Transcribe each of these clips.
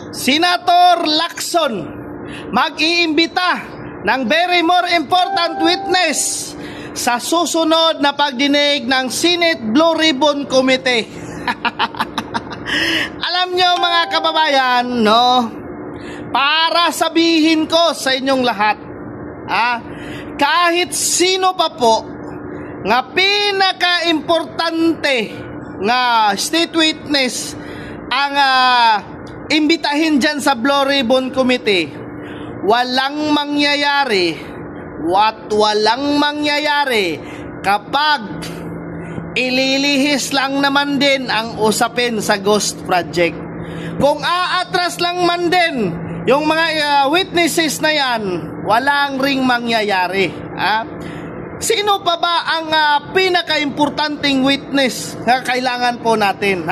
Senator Lacson mag-iimbita ng very more important witness sa susunod na pagdinig ng Senate Blue Ribbon Committee. Alam nyo mga kababayan, no? Para sabihin ko sa inyong lahat, kahit sino pa po nga pinaka-importante nga state witness ang imbitahin dyan sa Blue Ribbon Committee, walang mangyayari kapag ililihis lang naman din ang usapin sa Ghost Project. Kung aatras lang man din yung mga witnesses na yan, walang ring mangyayari. Sino pa ba ang pinaka-importanting witness na kailangan po natin?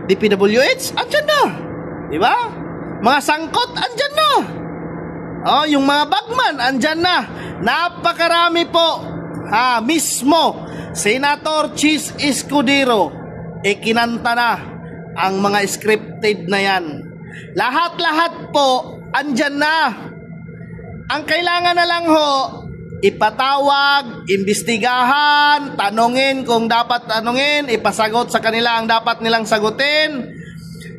DPWH, andyan na. Diba? Mga sangkot, andyan na. Yung mga bagman, andyan na. Napakarami po. Mismo, Senator Chis Escudero, kinanta na ang mga scripted na yan. Lahat-lahat po, andyan na. Ang kailangan na lang ho, ipatawag, imbestigahan, tanungin kung dapat tanungin, ipasagot sa kanila ang dapat nilang sagutin,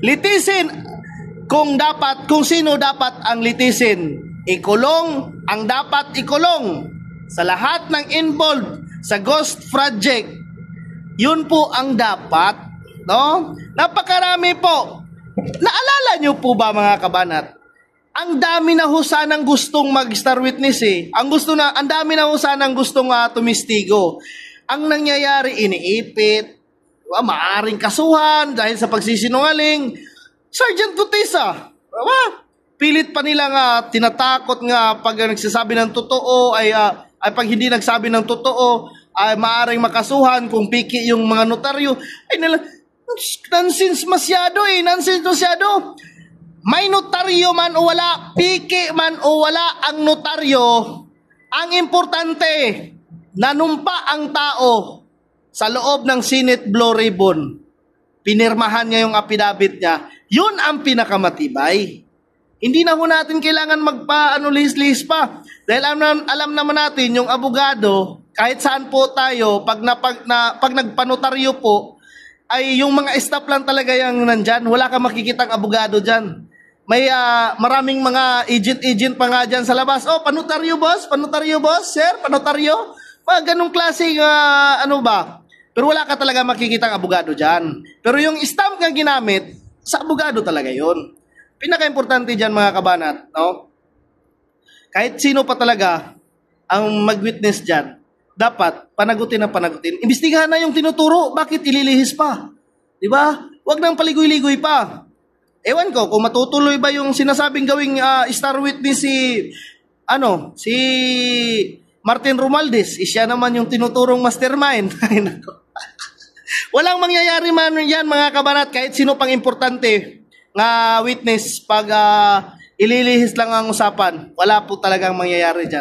litisin kung sino dapat ang litisin, ikulong ang dapat ikulong sa lahat ng involved sa Ghost Project. Yun po ang dapat, no? Napakarami po. Naalala nyo po ba mga kabanat? Ang dami na ho sanang gustong mag-star witness Ang dami na ho sanang gustong tumistigo. Ang nangyayari, iniipit, maaring kasuhan dahil sa pagsisinungaling. Sergeant Gutesa, pilit pa nilang tinatakot nga pag nagsasabi ng totoo ay pag hindi nagsabi ng totoo ay maaring makasuhan kung piki yung mga notaryo. Nonsense masyado nonsense masyado. May notaryo man o wala, piki man o wala ang notaryo, ang importante, nanumpa ang tao sa loob ng Senate Blue Ribbon. Pinirmahan niya yung affidavit niya. Yun ang pinakamatibay. Hindi na ho natin kailangan lihis-lihis pa. Dahil alam naman natin, yung abogado, kahit saan po tayo, pag nagpanotaryo po, ay yung mga staff lang talaga yung nandyan. Wala kang makikitang abogado dyan. May maraming mga agent pa nga dyan sa labas. Panotaryo boss, sir, panotaryo. Ganong klaseng Pero wala ka talaga makikitang abogado dyan. Pero yung stamp nga ginamit, sa abogado talaga yun. Pinaka-importante dyan mga kabanat, no? Kahit sino pa talaga ang mag-witness dyan, dapat panagutin. Imbestigahan na yung tinuturo, bakit ililihis pa? Diba? Huwag nang paligoy-ligoy pa. Ewan ko, kung matutuloy ba yung sinasabing gawing star witness si Martin Romualdez, siya naman yung tinuturong mastermind. Walang mangyayari man yan mga kabanat, kahit sino pang importante nga witness pag ililihis lang ang usapan. Wala po talagang mangyayari dyan.